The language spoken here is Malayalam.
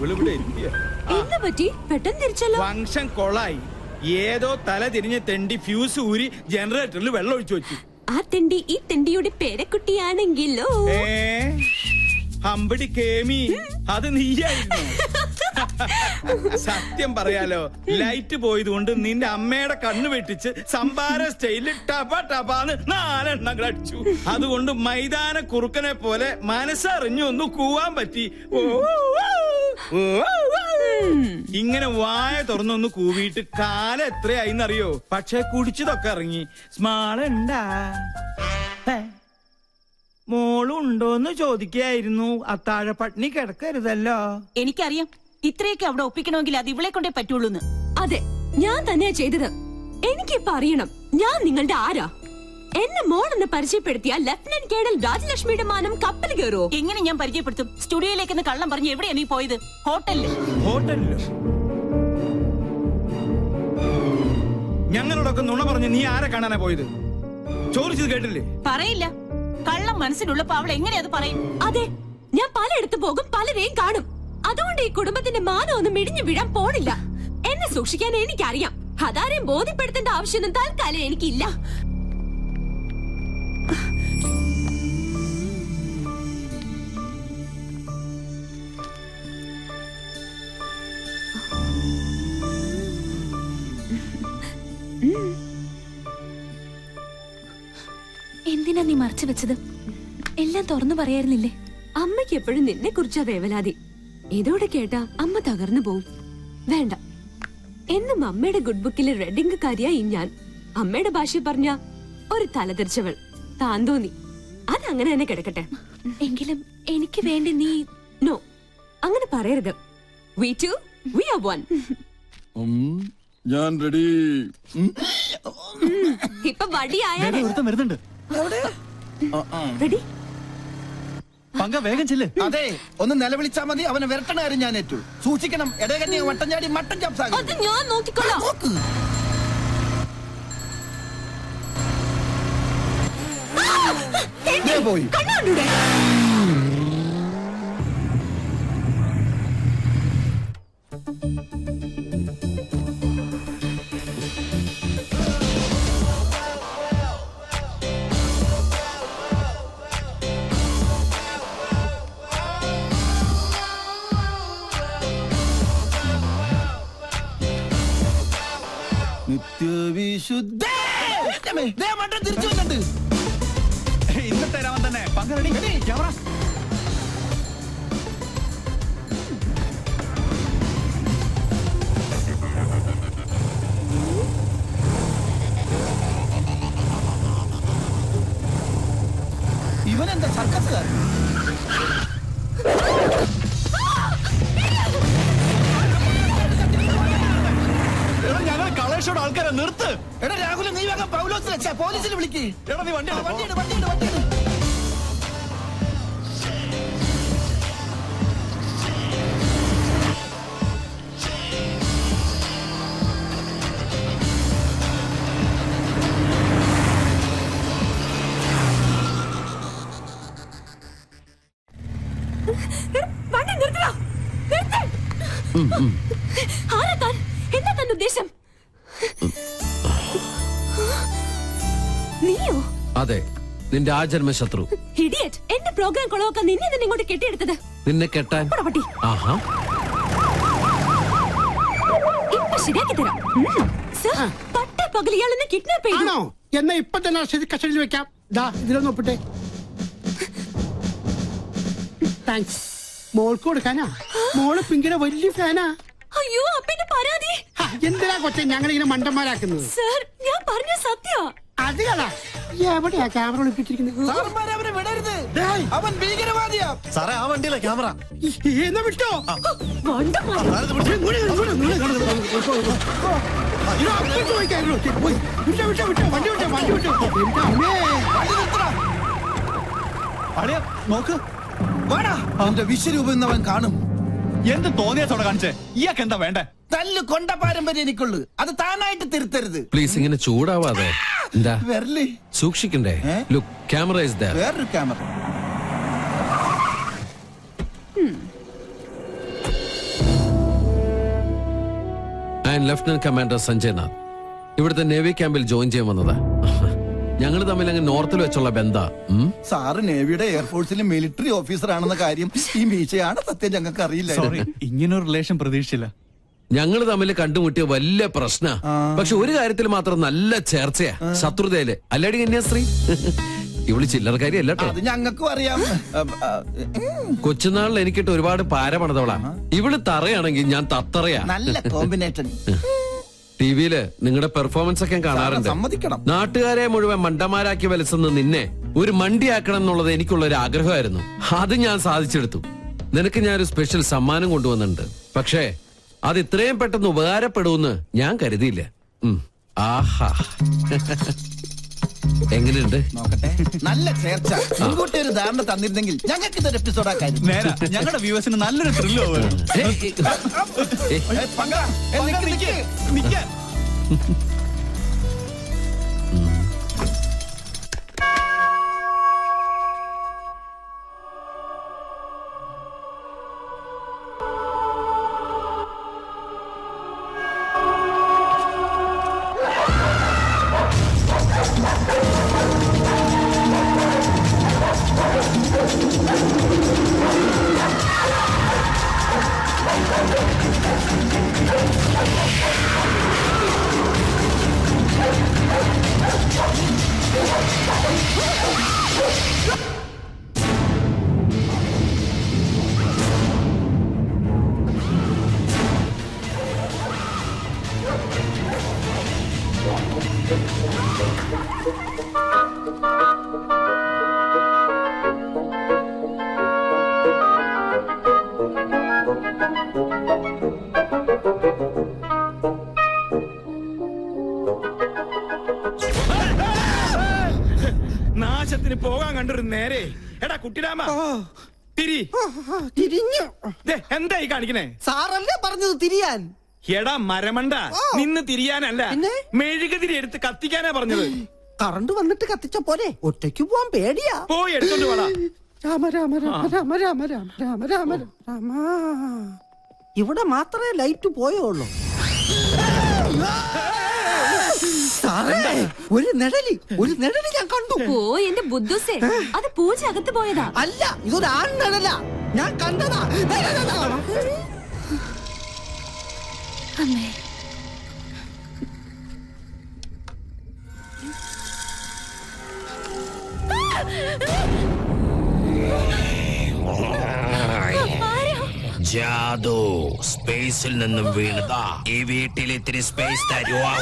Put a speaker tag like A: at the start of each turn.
A: ഇവളിവിടെ എത്തിയ ഫംഗ്ഷൻ കൊളായി. ഏതോ തല തിരിഞ്ഞ് തെണ്ടി ഫ്യൂസ് ഊരി ജനറേറ്ററിൽ വെള്ളം ഒഴിച്ചു വെച്ചു.
B: ആ തെണ്ടി ഈ തെണ്ടിയുടെ പേരക്കുട്ടിയാണെങ്കിലോ
A: ഹമ്പടി കേമി, അത് നീയായിരുന്നു. സത്യം പറയാലോ, ലൈറ്റ് പോയത് കൊണ്ട് നിന്റെ അമ്മയുടെ കണ്ണ് വെട്ടിച്ച് സംഭാര സ്റ്റൈലിൽ ടപ ടപാന്ന് 4 എണ്ണം അടിച്ചു. അതുകൊണ്ട് മൈതാന കുറുക്കനെ പോലെ മനസ്സറിഞ്ഞു ഒന്ന് കൂവാൻ പറ്റി. ഇങ്ങനെ വായ തുറന്നൊന്ന് കൂവിയിട്ട് കാലം എത്രയായിന്നറിയോ? പക്ഷെ കുടിച്ചതൊക്കെ ഇറങ്ങി. സ്മാളുണ്ടാ മോളുണ്ടോന്ന് ചോദിക്കായിരുന്നു. അത്താഴ പട്ടിണി കിടക്കരുതല്ലോ.
C: എനിക്കറിയാം, ഇത്രയൊക്കെ അവിടെ ഒപ്പിക്കണമെങ്കിൽ അത് ഇവളെ കൊണ്ടേ പറ്റുള്ളൂ.
B: അതെ, ഞാൻ തന്നെയാ ചെയ്തത്. എനിക്കിപ്പോ അറിയണം ഞാൻ നിങ്ങളുടെ ആരാ. എന്നെ മോളെന്ന് പരിചയപ്പെടുത്തിയ ലഫ്റ്റനന്റ് കേണൽ രാജലക്ഷ്മിയുടെ മാനം കപ്പൽ കയറോ?
C: എങ്ങനെ ഞാൻ പരിചയപ്പെടുത്തും? സ്റ്റുഡിയോയിലേക്ക് കള്ളം പറഞ്ഞു എവിടെയാ നീ പോയത്?
A: ഹോട്ടലില്. ഞങ്ങളോടൊക്കെ നുണ പറഞ്ഞു നീ ആരെ കാണാനാ പോയത്? ചോദിച്ചത് കേട്ടില്ലേ?
C: പറയില്ല. കള്ളം മനസ്സിലുള്ളപ്പോ അവൾ എങ്ങനെ അത് പറയും?
B: അതെ, ഞാൻ പലയിടത്ത് പോകും, പലരെയും കാണും. അതുകൊണ്ട് ഈ കുടുംബത്തിന്റെ മാനം ഒന്നും ഇടിഞ്ഞു വീഴാൻ പോണില്ല. എന്നെ സൂക്ഷിക്കാൻ എനിക്കറിയാം. അതാരെയും ബോധ്യപ്പെടുത്തേണ്ട ആവശ്യമൊന്നും തൽക്കാലം എനിക്കില്ല.
D: എന്തിനാ നീ മറച്ചു വെച്ചത്? എല്ലാം തുറന്നു പറയായിരുന്നില്ലേ?
B: അമ്മയ്ക്ക് എപ്പോഴും നിന്നെ കുറിച്ചാ വേവലാതി. ഇതോടെ കേട്ടാ അമ്മ തകർന്നു പോവും. വേണ്ട, എന്നും അമ്മയുടെ ഗുഡ് ബുക്കിലെ റെഡിംഗ് കാര്യായി ഞാൻ. അമ്മയുടെ ഭാഷ പറഞ്ഞ ഒരു തലതെറിച്ചവൾ താൻ തോന്നി. അതങ്ങനെ തന്നെ കിടക്കട്ടെ.
D: എങ്കിലും എനിക്ക് വേണ്ടി നീ...
B: നോ, അങ്ങനെ പറയരുത്. We two, we are one.
E: ഞാൻ റെഡി.
B: ഇപ്പൊ വടിയായാലേ റെഡി.
F: പങ്ക വേഗം ചെല്ല്.
G: അതെ, ഒന്ന് നിലവിളിച്ചാ മതി. അവനെ വിരട്ടണ കാര്യം ഞാൻ ഏറ്റു. സൂക്ഷിക്കണം, ഇടകന്യ വട്ടം ചാടി മട്ടൻ ചാപ്സാകും.
B: അത് ഞാൻ നോക്കിക്കൊള്ളാം.
G: പോയി
B: കണ്ണാണ്ടൂടെ.
G: നിത്യവിശുദ്ധ മട്ടൻ തിരിച്ചു വന്നിട്ട്
F: ഇന്നത്തെ രാമൻ തന്നെ. പങ്ക റെഡി. ക്യാമറ.
G: ഇവനെന്താ സർക്കസുകാരൻ?
F: ഞങ്ങൾ കളേഷോട് ആൾക്കാരെ നിർത്ത്.
G: എടാ രാഹുൽ, നീ വേഗം പൗലോസിനെ പോലീസിൽ വിളിക്ക്.
F: എടാ നീ വണ്ടി
B: വണ്ടി നിർത്തടാ. ആരാ താൻ? എന്താ തന്റെ ഉദ്ദേശം? നീയോ?
H: അതെ, നിന്റെ ആജന്മ ശത്രു.
B: ഇഡിയറ്റ്. എന്റെ പ്രോഗ്രാം കൊളവാക്കാൻ നിന്നെ തന്നെ ഇങ്ങോട്ട് കെട്ടിയെടുത്തത്.
H: നിന്നെ കെട്ടാൻ? ആഹാ,
B: ഇപ്പൊ ശരിയാക്കി തരാം. സർ, പട്ടേ പകൽ ഇയാളെന്നെ കിഡ്നാപ്പ് ചെയ്തു.
I: എന്നാ ഇപ്പൊ തന്നെ കസ്റ്റഡിയിൽ വെക്കാം. ഇതിലൊന്ന് ഒപ്പിട്ടെ. താങ്ക്സ്. മോൾക്ക് കൊടുക്കാനാ? മോള് പിങ്കിയുടെ വലിയ ഫാനാ.
B: അയ്യോ, അപ്പന്റെ പരാതി.
I: എന്തിനാ കൊച്ചെ ഞങ്ങളിങ്ങനെ മണ്ടന്മാരാക്കുന്നത്?
B: സർ, ഞാൻ പറഞ്ഞ സത്യ.
I: അത് കളാ. എവിടെയാ ക്യാമറ ഒളിപ്പിച്ചിരിക്കുന്നത്?
G: അവൻ ഭീകരവാദിയാ
F: സാറേ. ആ വണ്ടിയിലെ ക്യാമറ.
I: എന്നാ വിട്ടോ.
F: അളിയ നോക്ക്.
G: അവന്റെ വിശ്വരൂപം എന്നവൻ കാണും.
F: എന്ത് തോന്നിയാത്തോടെ കാണിച്ചേ? ഇയാൾക്ക് എന്താ വേണ്ടേ?
G: തല്ല് കൊണ്ട പാരമ്പര്യം എനിക്കുള്ളു. അത് താനായിട്ട് തിരുത്തരുത്.
H: പ്ലീസ് ഇങ്ങനെ ചൂടാവാതെ. എന്താ
G: വരല്
H: സൂക്ഷിക്കണ്ടേ? Look, camera is there.
G: വേറൊരു ക്യാമറ.
H: ഞാൻ ലഫ്റ്റനന്റ് കമാൻഡർ സഞ്ജയ് നാഥ്. ഇവിടുത്തെ നേവി ക്യാമ്പിൽ ജോയിൻ ചെയ്യാൻ വന്നതാ. ഞങ്ങൾ തമ്മിൽ അങ്ങ് നോർത്തിൽ വെച്ചുള്ള ബന്ധാ.
G: സാറ് നേവിയുടെ എയർഫോഴ്സിലെ മിലിറ്ററി ഓഫീസർ ആണെന്ന കാര്യം ഈ മീശയാണ് സത്യം ഞങ്ങൾക്ക് അറിയില്ല.
F: സോറി, ഇങ്ങനൊരു റിലേഷൻ പ്രതീക്ഷിച്ചില്ല.
H: ഞങ്ങൾ തമ്മിൽ കണ്ടുമുട്ടിയ വലിയ പ്രശ്ന. പക്ഷെ ഒരു കാര്യത്തിൽ മാത്രം നല്ല ചേർച്ചയാ, ശത്രുതയില്. അല്ലടി കന്യാസ്ത്രീ, ഇവള് ചില്ലറക്കാരി അല്ലട്ടോ.
G: അത് ഞങ്ങൾക്കും അറിയാം.
H: കൊച്ചുനാളിൽ എനിക്കിട്ട് ഒരുപാട് പാര പണിതവളാ. ഇവള് തറയാണെങ്കിൽ ഞാൻ തത്തറയാ.
G: നല്ല കോമ്പിനേഷൻ.
H: ടിവിയില് നിങ്ങളുടെ പെർഫോമൻസ് ഒക്കെ കാണാറുണ്ട്.
G: സമ്മതിക്കണം.
H: നാട്ടുകാരെ മുഴുവൻ മണ്ടന്മാരാക്കി വലിച്ചെന്ന് നിന്നെ ഒരു മണ്ടിയാക്കണം എന്നുള്ളത് എനിക്കുള്ള ഒരു ആഗ്രഹമായിരുന്നു. അത് ഞാൻ സാധിച്ചെടുത്തു. നിനക്ക് ഞാനൊരു സ്പെഷ്യൽ സമ്മാനം കൊണ്ടുവന്നിട്ടുണ്ട്. പക്ഷേ അത് ഇത്രയും പെട്ടെന്ന് ഉപകാരപ്പെടുമെന്ന് ഞാൻ കരുതിയില്ല. ആഹാ, എങ്ങനെയുണ്ട്?
G: നോക്കട്ടെ, നല്ല ചേർച്ച. മുൻകൂട്ടി ഒരു ധാരണ തന്നിരുന്നെങ്കിൽ ഞങ്ങൾക്ക് ഇതൊരു എപ്പിസോഡ് ആക്കായിരുന്നു.
F: നേരാ, ഞങ്ങളുടെ വ്യൂവേഴ്സിന് നല്ലൊരു ത്രില്ല്
A: നാശത്തിന് പോകാൻ കണ്ടൊരു നേരെ. എടാ കുട്ടിരാമ,
I: തിരിഞ്ഞു.
A: എന്തായി കാണിക്കണേ?
I: സാറല്ലേ പറഞ്ഞത് തിരിയാൻ?
A: എടാ മരമണ്ട, നിന്ന് തിരിയാനല്ല,
I: പിന്നെ?
A: മെഴുകുതിരി എടുത്ത് കത്തിക്കാനാ പറഞ്ഞത്.
I: കറണ്ട് വന്നിട്ട് കത്തിച്ച പോലെ ഒറ്റയ്ക്ക് പോവാൻ പേടിയാ.
A: പോയി എടുത്തോണ്ട് പോടാ.
I: രാമ രാമ രാമ രാമ രാമ രാമ രാമ രാമ രാമ. ഇവിടെ മാത്രമേ ലൈറ്റ് പോയുള്ളൂ. സാറേ, ഒരു നിഴലി ഞാൻ കണ്ടു.
B: ഓ എന്റെ ബുദ്ധുസേ, അത് പൂജ അകത്ത് പോയതാ.
I: അല്ല, ഇതൊരു ആൺ നിഴല. ഞാൻ കണ്ടതാ.
D: അമ്മേ,
J: ജാദു സ്പേസിൽ നിന്നും വീണതാ. ഈ വീട്ടിൽ ഇത്തിരി സ്പേസ് തരുവാ.